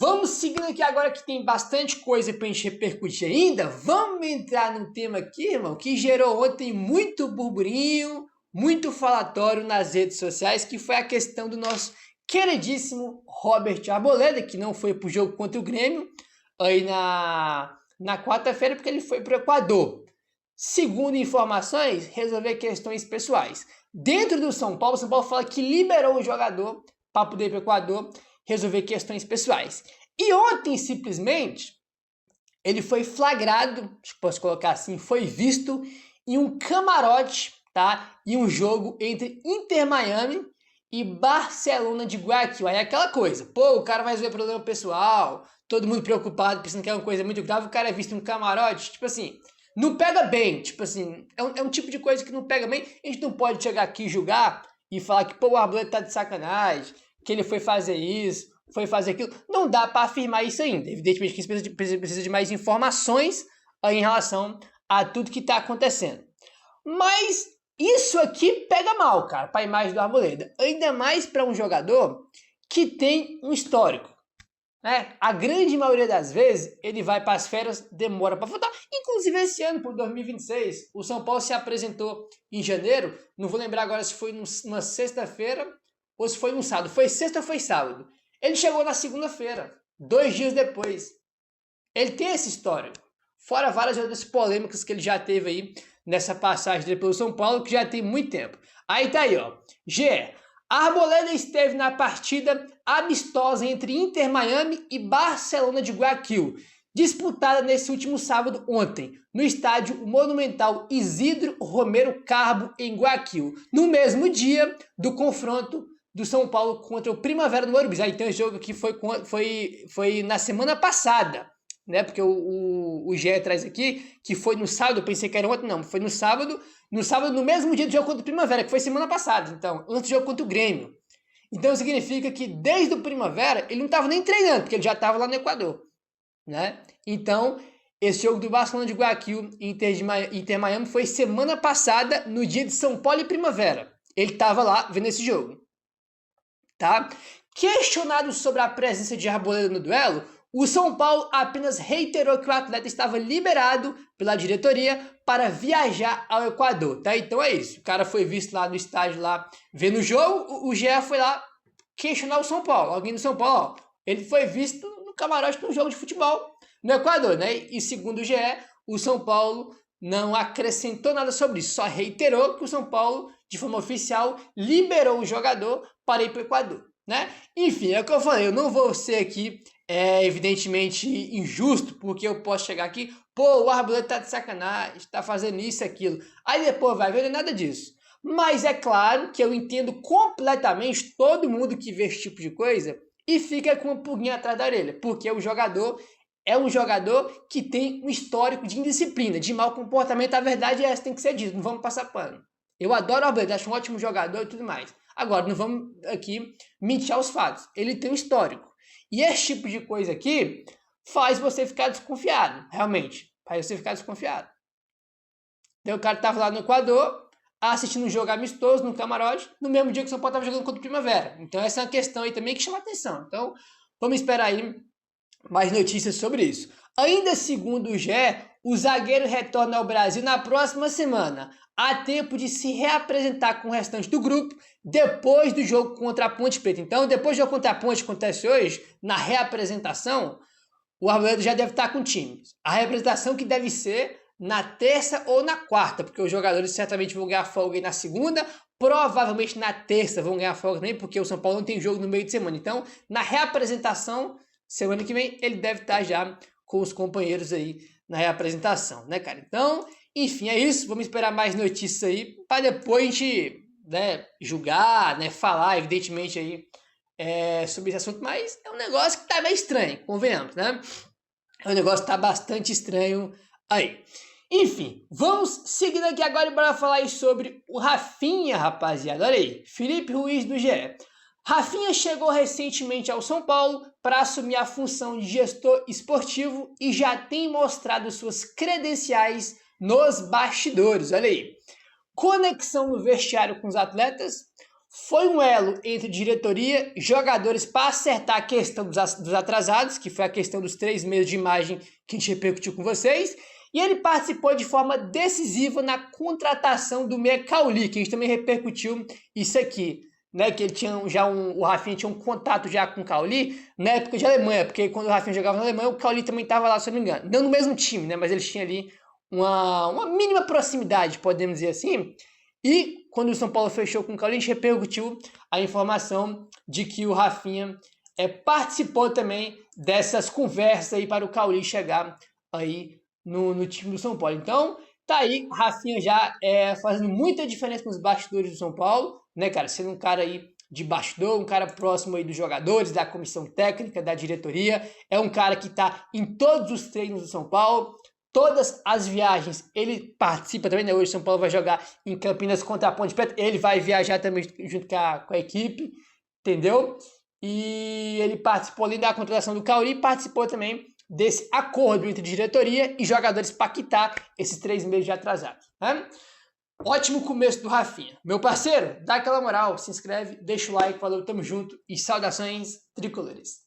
Vamos seguindo aqui agora que tem bastante coisa pra gente repercutir ainda. Vamos entrar num tema aqui, irmão, que gerou ontem muito burburinho, muito falatório nas redes sociais, que foi a questão do nosso queridíssimo Robert Arboleda, que não foi pro jogo contra o Grêmio, aí na quarta-feira, porque ele foi pro Equador. Segundo informações, resolver questões pessoais. Dentro do São Paulo, o São Paulo fala que liberou o jogador para poder ir para o Equador resolver questões pessoais. E ontem, simplesmente, ele foi flagrado, acho que posso colocar assim, foi visto em um camarote, tá? Em um jogo entre Inter Miami e Barcelona de Guayaquil. Aí é aquela coisa, pô, o cara vai resolver problema pessoal, todo mundo preocupado, pensando que é uma coisa muito grave, o cara é visto em um camarote, tipo assim, não pega bem, tipo assim, é um tipo de coisa que não pega bem. A gente não pode chegar aqui e julgar e falar que, pô, o Arboleda tá de sacanagem, que ele foi fazer isso, foi fazer aquilo. Não dá para afirmar isso ainda. Evidentemente que a gente precisa de mais informações em relação a tudo que tá acontecendo. Mas isso aqui pega mal, cara, para a imagem do Arboleda. Ainda mais para um jogador que tem um histórico. A grande maioria das vezes ele vai para as férias, demora para voltar. Inclusive esse ano, por 2026, o São Paulo se apresentou em janeiro. Não vou lembrar agora se foi numa sexta-feira ou se foi num sábado. Foi sexta ou foi sábado? Ele chegou na segunda-feira, 2 dias depois. Ele tem essa história. Fora várias outras polêmicas que ele já teve aí nessa passagem dele pelo São Paulo, que já tem muito tempo. Aí tá aí, ó. Arboleda esteve na partida amistosa entre Inter Miami e Barcelona de Guayaquil, disputada nesse último sábado ontem, no estádio Monumental Isidro Romero Carbo, em Guayaquil, no mesmo dia do confronto do São Paulo contra o Primavera do Morumbi. Então esse jogo aqui foi na semana passada, né? Porque o GE traz aqui que foi no sábado, eu pensei que era ontem, não, foi no sábado, no mesmo dia do jogo contra o Primavera, que foi semana passada, então, antes do jogo contra o Grêmio. Então significa que desde o Primavera ele não estava nem treinando, porque ele já estava lá no Equador, né? Então, esse jogo do Barcelona de Guayaquil Inter Miami foi semana passada, no dia de São Paulo e Primavera. Ele estava lá vendo esse jogo, tá? Questionado sobre a presença de Arboleda no duelo, o São Paulo apenas reiterou que o atleta estava liberado pela diretoria para viajar ao Equador, tá? Então é isso. O cara foi visto lá no estádio, lá vendo o jogo, o GE foi lá questionar o São Paulo. Alguém do São Paulo, ó, ele foi visto no camarote no jogo de futebol no Equador, né? E segundo o GE, o São Paulo não acrescentou nada sobre isso, só reiterou que o São Paulo, de forma oficial, liberou o jogador para ir para o Equador, né? Enfim, é o que eu falei, eu não vou ser aqui evidentemente injusto, porque eu posso chegar aqui, pô, o Arboleda tá de sacanagem, tá fazendo isso e aquilo. Aí depois vai ver, não é nada disso. Mas é claro que eu entendo completamente todo mundo que vê esse tipo de coisa e fica com uma pulguinha atrás da orelha, porque o jogador é um jogador que tem um histórico de indisciplina, de mau comportamento. A verdade é essa, tem que ser dito, não vamos passar pano. Eu adoro o Arboleda, acho um ótimo jogador e tudo mais. Agora, não vamos aqui mentir aos fatos. Ele tem um histórico. E esse tipo de coisa aqui faz você ficar desconfiado, realmente. Faz você ficar desconfiado. Então o cara estava lá no Equador, assistindo um jogo amistoso, no camarote, no mesmo dia que o São Paulo estava jogando contra o Primavera. Então essa é uma questão aí também que chama atenção. Então vamos esperar aí mais notícias sobre isso. Ainda segundo o GE, o zagueiro retorna ao Brasil na próxima semana, a tempo de se reapresentar com o restante do grupo depois do jogo contra a Ponte Preta. Então, depois do jogo contra a Ponte, que acontece hoje, na reapresentação, o Arboleda já deve estar com o time. A reapresentação que deve ser na terça ou na quarta, porque os jogadores certamente vão ganhar folga aí na segunda, provavelmente na terça vão ganhar folga também, porque o São Paulo não tem jogo no meio de semana. Então, na reapresentação, semana que vem, ele deve estar já com os companheiros aí na reapresentação, né, cara? Então, enfim, é isso. Vamos esperar mais notícias aí para depois a gente, né, julgar, né, falar, evidentemente, aí sobre esse assunto. Mas é um negócio que tá meio estranho, convenhamos, né? É um negócio que tá bastante estranho aí. Enfim, vamos seguindo aqui agora para falar aí sobre o Rafinha, rapaziada. Olha aí, Felipe Ruiz do GE. Rafinha chegou recentemente ao São Paulo para assumir a função de gestor esportivo e já tem mostrado suas credenciais nos bastidores. Olha aí, conexão no vestiário com os atletas, Foi um elo entre diretoria e jogadores para acertar a questão dos atrasados, que foi a questão dos 3 meses de imagem que a gente repercutiu com vocês. E ele participou de forma decisiva na contratação do meia Cauli, que a gente também repercutiu isso aqui, né? Que ele tinha o Rafinha tinha um contato já com o Cauli na época de Alemanha, porque quando o Rafinha jogava na Alemanha, o Cauli também estava lá, se eu não me engano. Não no mesmo time, né? Mas eles tinham ali uma mínima proximidade, podemos dizer assim. E quando o São Paulo fechou com o Cauli, a gente repercutiu a informação de que o Rafinha participou também dessas conversas aí para o Cauli chegar aí no time do São Paulo. Então, tá aí, o Rafinha já fazendo muita diferença nos bastidores do São Paulo, né, cara? Sendo um cara aí de bastidor, um cara próximo aí dos jogadores, da comissão técnica, da diretoria. É um cara que tá em todos os treinos do São Paulo. Todas as viagens, ele participa também, né? Hoje o São Paulo vai jogar em Campinas contra a Ponte Preta. Ele vai viajar também junto com a equipe, entendeu? E ele participou ali da contratação do Cauli, participou também desse acordo entre diretoria e jogadores para quitar esses 3 meses de atrasado, né? Ótimo começo do Rafinha. Meu parceiro, dá aquela moral, se inscreve, deixa o like, falou, tamo junto e saudações tricolores.